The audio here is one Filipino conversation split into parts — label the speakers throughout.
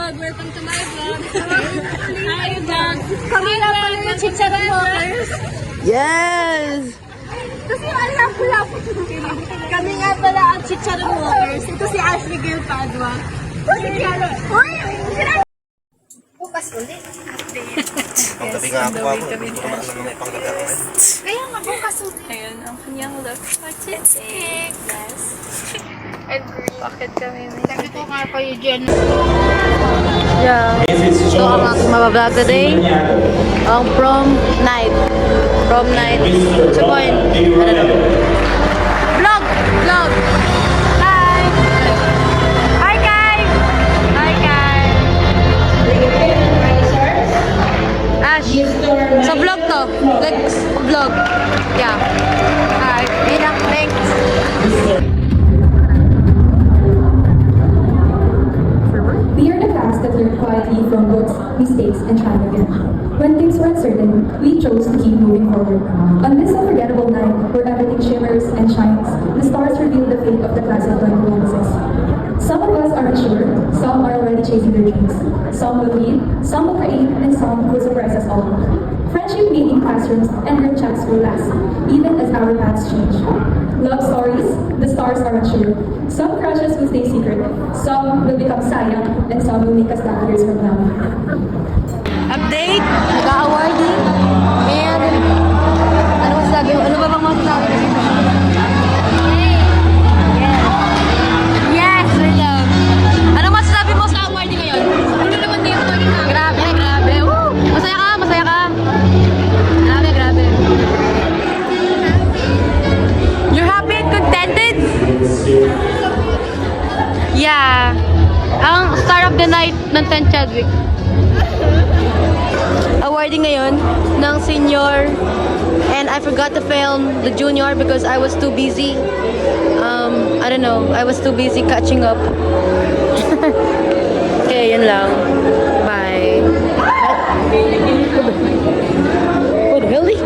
Speaker 1: vlog! Welcome to my vlog! Hi vlog! Kami na pala yung Chicharon Walkers!
Speaker 2: Yes!
Speaker 1: Kasi alam ko lang. Kami nga pala ang Chicharon Walkers. Ito si Ashley Gail Padua.
Speaker 3: Bukas ulit.
Speaker 4: Ang tabi nga ako dito naman sa mga panggagawa.
Speaker 3: Kaya nga bukas ulit.
Speaker 1: Ayun, ang kanyang look. Artistic. Yes. Agree. Bakit kami may...
Speaker 3: Sabi ko nga kayo dyan.
Speaker 2: Yeah. So, ang aking mabablog today, ang prom night. Prom night. So, point. I don't know. Vlog! Vlog! Hi! Hi, guys! Hi, guys! Ash, sa vlog to. Like, vlog. Yeah. Hi. Thanks.
Speaker 5: We are the fast that learn quietly from books, mistakes, and trying again. When things were uncertain, we chose to keep moving forward. On this unforgettable night, where everything shimmers and shines, the stars reveal the fate of the class of 2026. Some of us are unsure, some are already chasing their dreams. Some will lead, some will create, and some will surprise us all. Friendship made in classrooms and group chats will last, even as our paths change. Love stories, the stars are unsure. Some crushes will stay secret, some will become sayang, and some will make us laugh years from now.
Speaker 2: Update! Nag-awarding. And, ano masasabi mo? Ano ba bang masasabi mo? Yes! I love. Ano masasabi mo sa awarding ngayon? Ano naman din yung awarding namin? Grabe, grabe. Woo! Masaya ka, masaya ka. Grabe, grabe. You're happy and contented? Yeah. Ang star of the night ng 10 Chadwick. Awarding ngayon ng senior, and I forgot to film the junior because I was too busy. I don't know, I was too busy catching up. Okay, yun lang. Bye. Oh, really?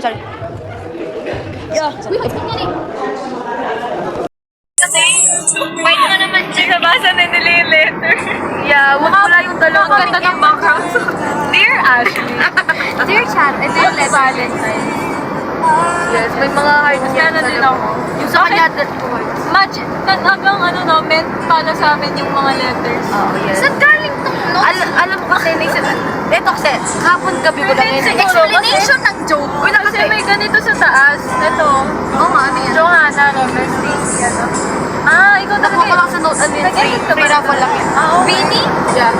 Speaker 2: sorry. Yeah.
Speaker 3: Kasi, wait mo naman, Jer.
Speaker 1: Nabasa na nila yung letter.
Speaker 2: Yeah, wala yung dalawa.
Speaker 1: Ang ganda ng background. Dear Ashley.
Speaker 3: Dear chat, ito yung letter.
Speaker 2: Yes, may mga hearts yan.
Speaker 1: Kaya din ako.
Speaker 2: Yung sa kanya,
Speaker 1: Hanggang ano no, meant para sa amin yung mga letters.
Speaker 2: oh, yes.
Speaker 3: Saan galing tong note?
Speaker 2: Alam mo kasi, naisip, ito kasi, kapon gabi ko lang yun.
Speaker 3: Explanation ng joke.
Speaker 1: Uy, kasi may ganito sa taas. Ito.
Speaker 3: Oo nga, ano yan?
Speaker 1: Johanna Roberts Stacy. Ano? Ah, ikaw
Speaker 2: Nakuha ko lang sa note, ano yun, free raffle lang yun.
Speaker 1: Ah, okay.
Speaker 3: Bini?
Speaker 2: Yeah.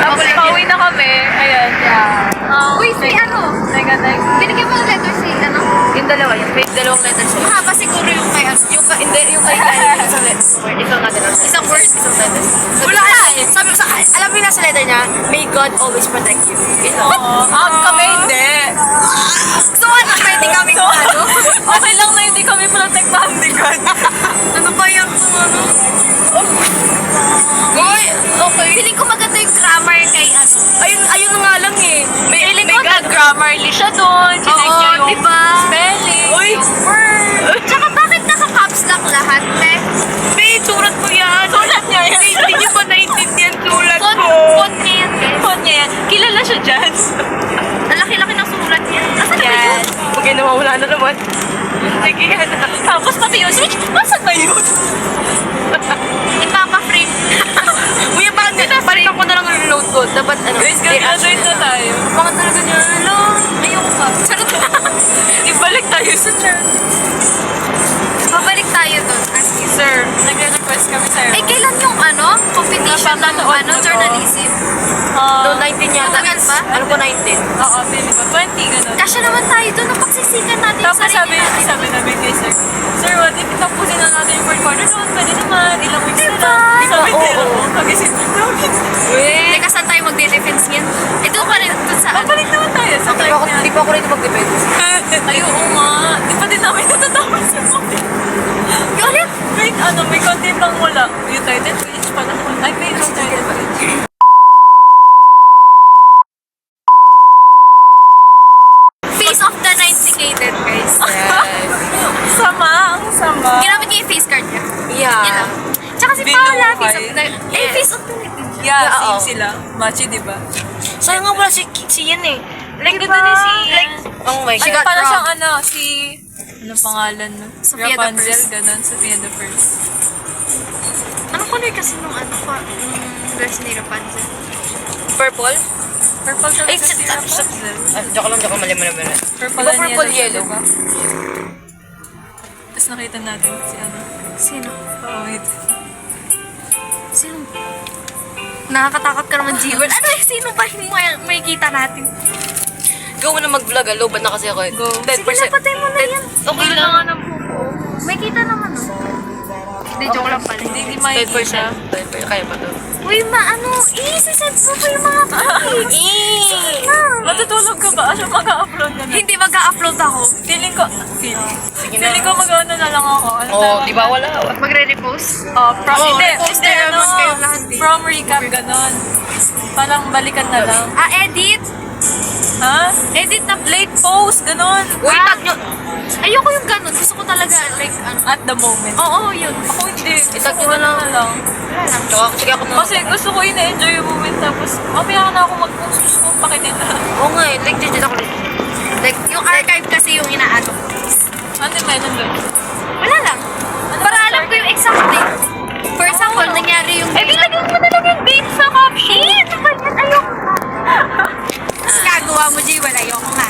Speaker 1: Tapos pauwi na kami. Ayan.
Speaker 2: Yeah.
Speaker 3: Uy, si ano?
Speaker 1: Teka.
Speaker 3: Binigyan mo ng letter si ano?
Speaker 2: Yung dalawa, yung may dalawang letters.
Speaker 3: Mahaba siguro yung kay ano.
Speaker 2: Hindi, yung kay Kaya, isang letter. Isang nga din. Isang word, isang letter. Wala sabi ko sa, alam mo na sa letter niya, may God always protect you. Ito.
Speaker 1: Kami hindi.
Speaker 3: So ano, pwede kami ano?
Speaker 1: Okay lang na hindi kami protektahan ni God.
Speaker 3: Ano ba yung ano?
Speaker 2: Uy, okay.
Speaker 3: Feeling ko maganda yung grammar kay ano.
Speaker 2: Ayun na nga lang eh.
Speaker 1: Feeling ko nag-grammarly siya doon. Chinek niya
Speaker 3: Oo,
Speaker 1: yung
Speaker 3: diba?
Speaker 1: spelling.
Speaker 2: Uy!
Speaker 3: Word. Tsaka bakit naka-caps lock lahat, te?
Speaker 2: May surat ko yan.
Speaker 1: Sulat niya yan.
Speaker 2: Hindi niyo ba naiintindihan sulat ko?
Speaker 3: Font niya yan, te.
Speaker 1: Phone niya yan. Kilala siya dyan.
Speaker 3: Ang laki-laki ng sulat niya. Asan na ba yun?
Speaker 2: Okay, nawawala na naman.
Speaker 1: Sige, tapos pati yung switch. Nasaan na yun?
Speaker 3: Ipapa-frame.
Speaker 2: Uy, bakit parin ako na lang ang load ko? Dapat ano?
Speaker 1: Guys, graduate na tayo.
Speaker 2: Bakit talaga niya? Hello?
Speaker 3: Ayoko pa. Charot.
Speaker 1: Ibalik tayo sa church.
Speaker 3: Babalik tayo doon. As you.
Speaker 1: Sir, nagre-request kami sa'yo.
Speaker 3: Eh, kailan yung ano? Competition ng
Speaker 1: Napakataon
Speaker 3: ano?
Speaker 1: na to.
Speaker 3: Journalism?
Speaker 2: Noong 19 yata.
Speaker 3: Matagal pa?
Speaker 2: Ano ko 19?
Speaker 1: Oo, feeling ko. 20, gano'n.
Speaker 3: Kasya naman tayo doon. Napagsisikan natin yung
Speaker 1: Tapos
Speaker 3: sarili natin.
Speaker 1: sabi namin kay sir, Sir, what if tapusin na natin yung fourth quarter doon? Pwede naman, ilang weeks na lang. Sabi
Speaker 2: Oo,
Speaker 1: nila,
Speaker 2: oo.
Speaker 1: pag-isip namin.
Speaker 3: Teka, saan tayo mag-defense yan? Eh, doon pa rin. Doon sa ano?
Speaker 1: Balik naman tayo sa time na.
Speaker 2: Hindi pa ako rin mag-depende.
Speaker 1: Ay, oo nga. Di pa din namin natatapos yung moment.
Speaker 3: Ulit?
Speaker 1: May konti pang wala. Yung title page pa na. Ay, may yung title page.
Speaker 3: Face of the night negated, guys.
Speaker 1: Sama, ang sama.
Speaker 3: Ginamit niya yung face card niya. Yun
Speaker 2: Yeah.
Speaker 3: lang. Tsaka si
Speaker 1: Binuhay.
Speaker 3: Paula, face of the... Eh, face of the night.
Speaker 1: Yeah,
Speaker 2: Yeah,
Speaker 1: same
Speaker 2: oo.
Speaker 1: sila. Machi, di ba?
Speaker 2: Sayang nga wala si Ian eh.
Speaker 1: Like, ganda ni si...
Speaker 2: Oh my
Speaker 1: Ay,
Speaker 2: God.
Speaker 1: para
Speaker 3: Rob.
Speaker 1: siyang ano, si... Ano pangalan no?
Speaker 3: Sophia the
Speaker 1: Rapunzel,
Speaker 3: First.
Speaker 1: ganun. Sophia the First.
Speaker 3: Anong color kasi nung ano pa? Dress ni Rapunzel?
Speaker 2: Purple?
Speaker 1: Purple talaga
Speaker 2: Ay,
Speaker 1: si Rapunzel.
Speaker 2: Joke lang, mali.
Speaker 1: Purple
Speaker 2: Diba
Speaker 1: and
Speaker 2: purple yellow?
Speaker 1: diba? Tapos nakita natin si ano.
Speaker 3: Sino?
Speaker 1: Oh, wait.
Speaker 3: Sino? Nakakatakot ka naman, G-Word. Ano yung sino ba yung may kita natin?
Speaker 2: Go na mag-vlog, low na kasi ako.
Speaker 1: Go.
Speaker 2: 10%.
Speaker 3: Sige na, patay mo na yan.
Speaker 2: Okay
Speaker 1: Wala
Speaker 2: lang.
Speaker 1: nga ng pupo.
Speaker 3: May kita naman, oh. Hindi, joke lang pala.
Speaker 1: Hindi makikita.
Speaker 2: 10%. Kaya pa to.
Speaker 3: Uy, i-send mo pa yung mga pics.
Speaker 1: Matutulog ka ba? Ano mag-upload na lang?
Speaker 3: Hindi mag-a-upload ako.
Speaker 1: Feeling ko mag-ano na lang ako. Ano
Speaker 2: Oh,
Speaker 1: tawag?
Speaker 2: di ba wala?
Speaker 3: Magre-repost?
Speaker 1: Hindi,
Speaker 3: repost
Speaker 1: hindi,
Speaker 3: na
Speaker 1: ano,
Speaker 3: naman kayo lahat eh.
Speaker 1: from recap, ganon. Parang balikan na lang.
Speaker 3: Edit?
Speaker 1: Ha? Edit na late post, ganon.
Speaker 2: Uy, tag nyo.
Speaker 3: Ayoko yung ganun. Gusto ko talaga, like, ano.
Speaker 1: At the moment.
Speaker 3: Oo, yun.
Speaker 1: Ako hindi.
Speaker 2: Itag
Speaker 1: Gusto ko
Speaker 2: nyo na
Speaker 1: ano na lang.
Speaker 2: Tsaka, sige ako na.
Speaker 1: Kasi gusto ko ina-enjoy yung moment tapos mamaya na ako mag-post. Gusto ko pakitin na.
Speaker 2: Oo nga eh, like dito ako.
Speaker 3: Like, yung archive kasi yung inaano.
Speaker 1: Ano yung meron doon?
Speaker 3: Wala lang. Para alam ko yung exact date. For example, nangyari yung... Eh, bilagyan mo na lang yung date sa caption. Eh, ano ba yan? Ayoko nga. Tapos gagawa mo, Jewel. Ayoko nga.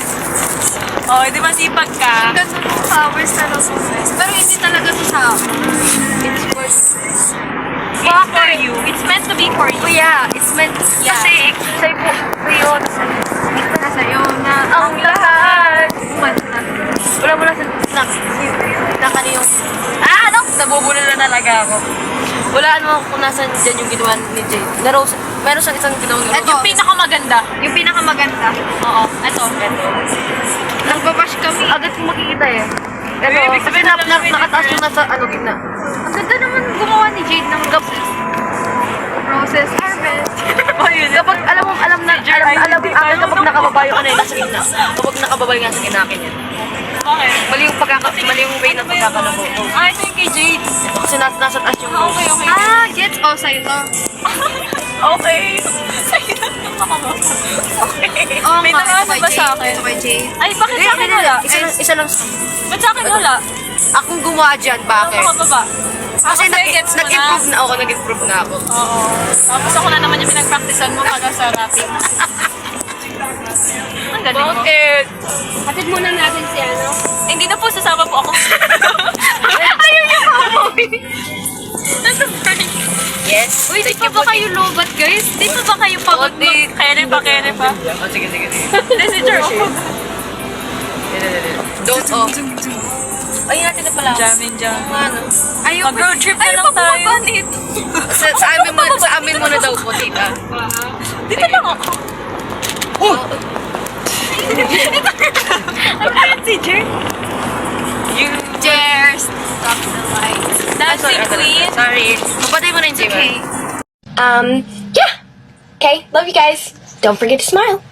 Speaker 1: Oh, di ba sipag ka?
Speaker 3: Ganun yung powers na guys. Pero hindi talaga to sa akin.
Speaker 1: It's for you. It's meant to be for you.
Speaker 3: Oh yeah, it's meant...
Speaker 1: Yeah.
Speaker 3: Kasi, sa'yo po, yun. Ito na sa'yo na ang lahat.
Speaker 2: Wala mo na sa nakani yung...
Speaker 3: Ano?
Speaker 2: Nabubula na talaga ako. Wala naman kung nasan dyan yung ginawa ni Jay. Meron siyang isang ginawa.
Speaker 3: Ito.
Speaker 1: Yung pinakamaganda.
Speaker 3: Yung pinakamaganda.
Speaker 1: Oo. Ito.
Speaker 3: Nagbabash kami.
Speaker 2: Agad kong makikita eh. Pero,
Speaker 1: Ibig
Speaker 2: kasi
Speaker 1: sabihin, alam namin
Speaker 2: nakataas
Speaker 1: ni
Speaker 2: yung nasa, gitna.
Speaker 3: Ang ganda naman gumawa ni Jade ng gabs. Roses harvest.
Speaker 2: Kapag alam kapag nakababa yung ano, nasa gitna. Kapag nakababa yung nasa gitna akin yan.
Speaker 3: Okay.
Speaker 2: Mali yung way ng pagkakala ko.
Speaker 3: Ah, ito yung kay Jade.
Speaker 2: Kasi nasa taas yung rose.
Speaker 3: Okay, okay.
Speaker 2: Ah, gets. Oh, sa'yo to.
Speaker 3: Okay. Sa'yo na okay.
Speaker 2: Oh,
Speaker 3: May nakaasa ba sa akin?
Speaker 2: Ito kay Jade.
Speaker 3: Ay, bakit sa akin wala?
Speaker 2: Isa lang sa
Speaker 3: Ba't sa akin wala?
Speaker 2: akong gumawa dyan, bakit?
Speaker 3: Nakababa.
Speaker 2: Kasi
Speaker 3: gets mo na.
Speaker 2: nag-improve na ako, nag-improve na ako.
Speaker 3: Oo. Tapos ako na naman yung pinag-practicean mo para sa rapping. Ang galing mo.
Speaker 2: Bakit?
Speaker 1: Hatid muna natin si ano.
Speaker 3: Hindi na po, sasama po ako. Ayaw niyo pa mo. Nasa break.
Speaker 2: Yes.
Speaker 3: Uy, di pa ba kayo lobat, guys? Di pa ba kayo pagod
Speaker 2: Oo, di.
Speaker 3: Kere pa.
Speaker 2: Oh, sige.
Speaker 3: Hindi, si Jer, ako.
Speaker 2: Don't off. Ayun natin na pala.
Speaker 3: Jamming.
Speaker 2: Ano?
Speaker 3: Ayaw, mag-road trip na lang tayo.
Speaker 2: Sa amin muna daw po, tita.
Speaker 3: Dito lang ako. Ano si Jer?
Speaker 2: Cheers!
Speaker 3: Stop the lights. Dancing queen.
Speaker 2: Sorry. Mapatay mo na yung
Speaker 3: Okay.
Speaker 2: yeah. Okay, love you guys. Don't forget to smile.